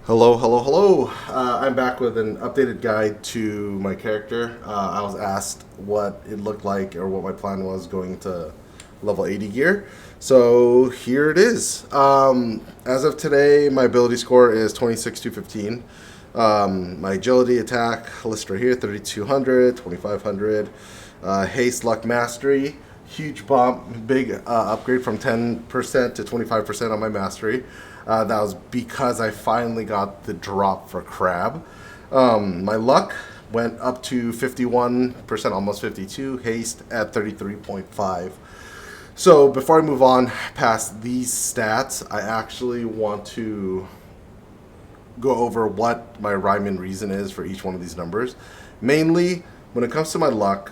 Hello, hello, hello. I'm back with an updated guide to my character. I was asked what it looked like or what my plan was going to level 80 gear. So here it is. As of today, my ability score is 26 to 15. My agility attack list right here 3200, 2500. Haste, luck, mastery. Huge bump, big upgrade from 10% to 25% on my mastery. That was because I finally got the drop for crab. My luck went up to 51%, almost 52. Haste at 33.5. So before I move on past these stats, I actually want to go over what my rhyme and reason is for each one of these numbers. Mainly, when it comes to my luck,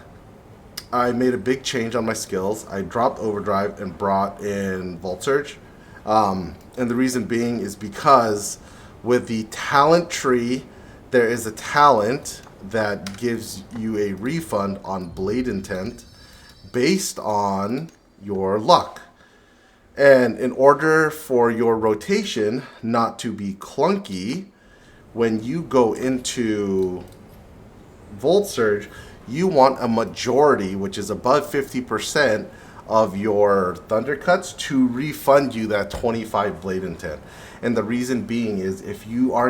I made a big change on my skills. I dropped Overdrive and brought in Vault Surge. And the reason being is because with the talent tree, there is a talent that gives you a refund on Blade Intent based on your luck. And in order for your rotation not to be clunky, when you go into Volt Surge, you want a majority, which is above 50% of your Thunder Cuts, to refund you that 25 Blade Intent. And the reason being is if you're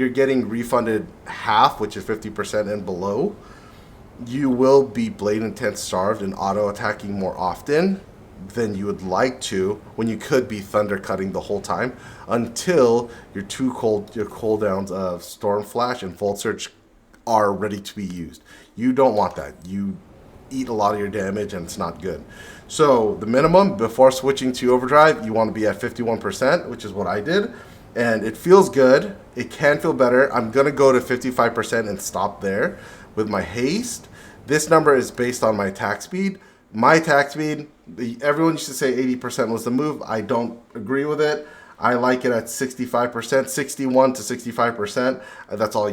getting refunded half, which is 50% and below, you will be Blade Intent starved and auto attacking more often than you would like to when you could be Thunder Cutting the whole time until your cooldowns of Storm Flash and Volt Surge are ready to be used. You don't want that. You eat a lot of your damage and it's not good. So the minimum before switching to Overdrive, you want to be at 51%, which is what I did. And it feels good. It can feel better. I'm going to go to 55% and stop there with my haste. This number is based on my attack speed. My attack speed, everyone used to say 80% was the move. I don't agree with it. I like it at 65%, 61 to 65%. That's all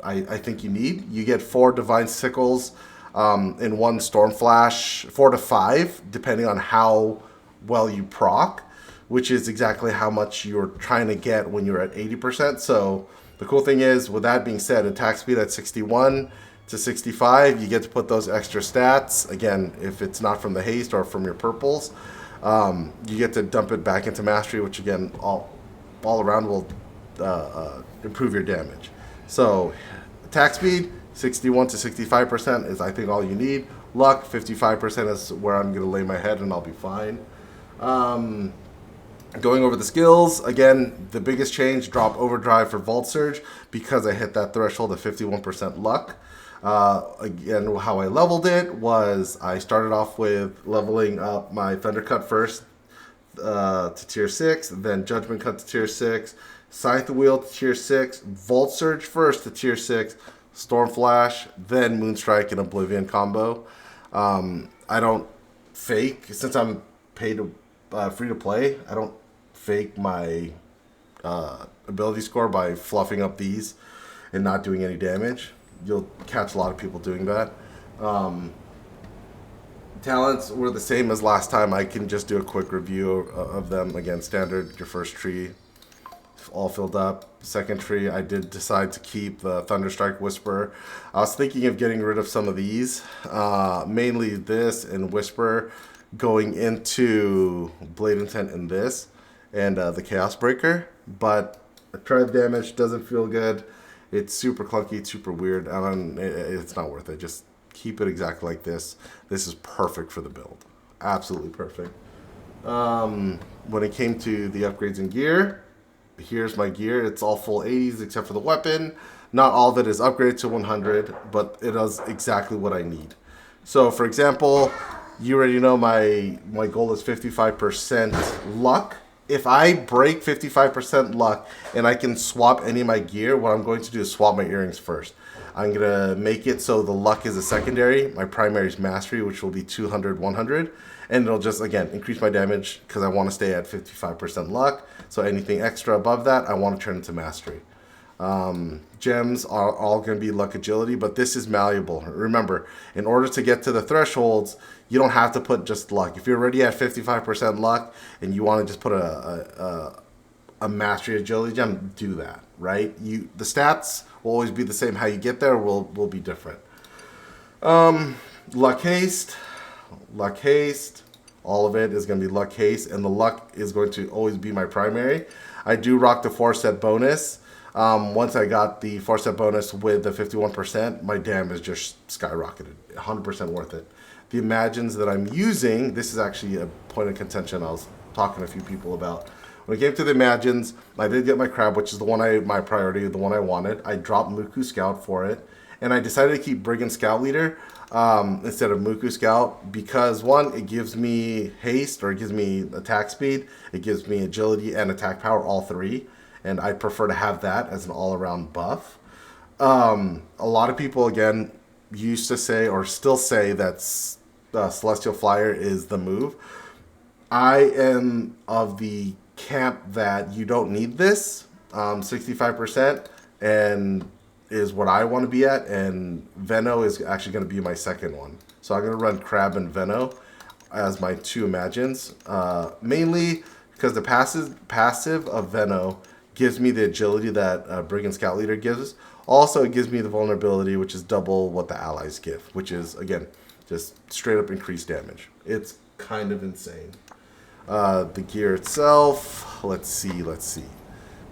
I think you need. You get 4 Divine Sickles in 1 Storm Flash, 4 to 5, depending on how well you proc, which is exactly how much you're trying to get when you're at 80%. So the cool thing is, with that being said, attack speed at 61 to 65, you get to put those extra stats. Again, if it's not from the haste or from your purples, you get to dump it back into mastery, which again, all around will improve your damage. So attack speed, 61 to 65% is I think all you need. Luck, 55% is where I'm going to lay my head and I'll be fine. Going over the skills, again, the biggest change, drop Overdrive for Vault Surge because I hit that threshold of 51% luck. Again, how I leveled it was I started off with leveling up my Thundercut first to tier 6, then Judgment Cut to tier 6, Scythe Wheel to tier 6, Volt Surge first to tier 6, Storm Flash, then Moonstrike and Oblivion combo. I don't fake, since I'm paid free to play, I don't fake my ability score by fluffing up these and not doing any damage. You'll catch a lot of people doing that. Talents were the same as last time. I can just do a quick review of them. Again, standard, your first tree, all filled up. Second tree, I did decide to keep the Thunderstrike Whisper. I was thinking of getting rid of some of these, mainly this and Whisper, going into Blade Intent in this, and the Chaos Breaker. But I tried the damage, doesn't feel good. It's super clunky, it's super weird. It's not worth it. Just keep it exactly like this. This is perfect for the build. Absolutely perfect. When it came to the upgrades in gear, here's my gear. It's all full 80s except for the weapon. Not all of it is upgraded to 100, but it does exactly what I need. So, for example, you already know my goal is 55% luck. If I break 55% luck and I can swap any of my gear, what I'm going to do is swap my earrings first. I'm going to make it so the luck is a secondary. My primary is mastery, which will be 200, 100. And it'll just, again, increase my damage because I want to stay at 55% luck. So anything extra above that, I want to turn into mastery. Gems are all going to be luck agility, but this is malleable. Remember, in order to get to the thresholds, you don't have to put just luck. If you're already at 55% luck and you want to just put a a mastery agility gem, do that, right? The stats will always be the same. How you get there will be different. Luck haste, all of it is going to be luck haste, and the luck is going to always be my primary. I do rock the 4-set bonus. Once I got the 4-set bonus with the 51%, my damage just skyrocketed. 100% worth it. The Imagins that I'm using, this is actually a point of contention I was talking to a few people about. When it came to the Imagins, I did get my Crab, which is the one my priority, the one I wanted. I dropped Muku Scout for it, and I decided to keep Brigand Scout Leader instead of Muku Scout because, one, it gives me haste, or it gives me attack speed, it gives me agility and attack power, all three, and I prefer to have that as an all-around buff. A lot of people, again, used to say, or still say, that Celestial Flyer is the move. I am of the camp that you don't need this. 65% and is what I want to be at, and Veno is actually going to be my second one. So I'm going to run Crab and Veno as my two Imagins, mainly because the passive of Veno gives me the agility that Brigand Scout Leader gives. Also, it gives me the vulnerability, which is double what the allies give, which is, again, just straight up increased damage. It's kind of insane. The gear itself, let's see.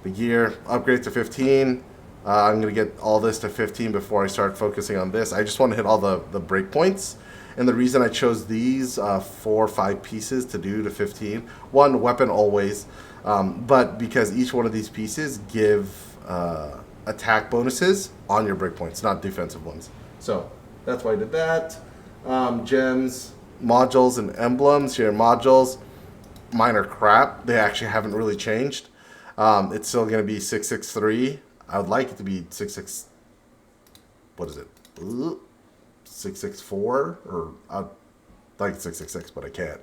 The gear, upgrade to 15. I'm going to get all this to 15 before I start focusing on this. I just want to hit all the breakpoints. And the reason I chose these 4 or 5 pieces to do to 15, one, weapon always, but because each one of these pieces give attack bonuses on your breakpoints, not defensive ones. So that's why I did that. Gems, modules, and emblems. Here, modules, mine are crap. They actually haven't really changed. It's still going to be 663. I would like it to be 66. What is it? 664, or I'd like 666, but I can't.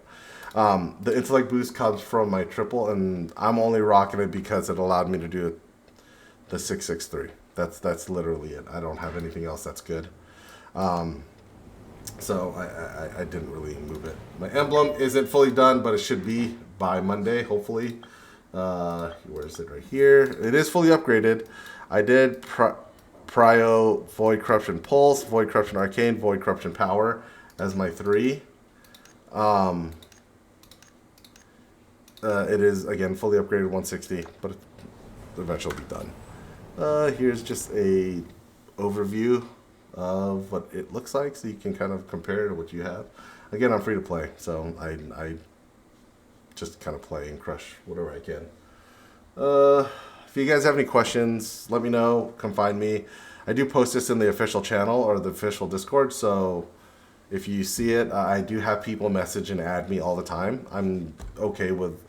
The intellect boost comes from my triple, and I'm only rocking it because it allowed me to do the 663. That's literally it. I don't have anything else that's good. So I didn't really move it. My emblem isn't fully done, but it should be by Monday, hopefully. Where is it? Right here. It is fully upgraded. I did Prio Void Corruption Pulse, Void Corruption Arcane, Void Corruption Power as my 3. It is, again, fully upgraded 160, but eventually will be done. Here's just a overview of what it looks like, so you can kind of compare it to what you have. Again, I'm free to play, so I just kind of play and crush whatever I can. If you guys have any questions, let me know. Come find me. I do post this in the official channel or the official Discord, so if you see it, I do have people message and add me all the time. I'm okay with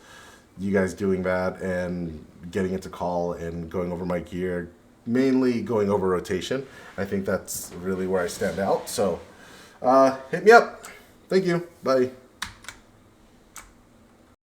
you guys doing that and getting into call and going over my gear, mainly going over rotation. I think that's really where I stand out. So hit me up. Thank you. Bye.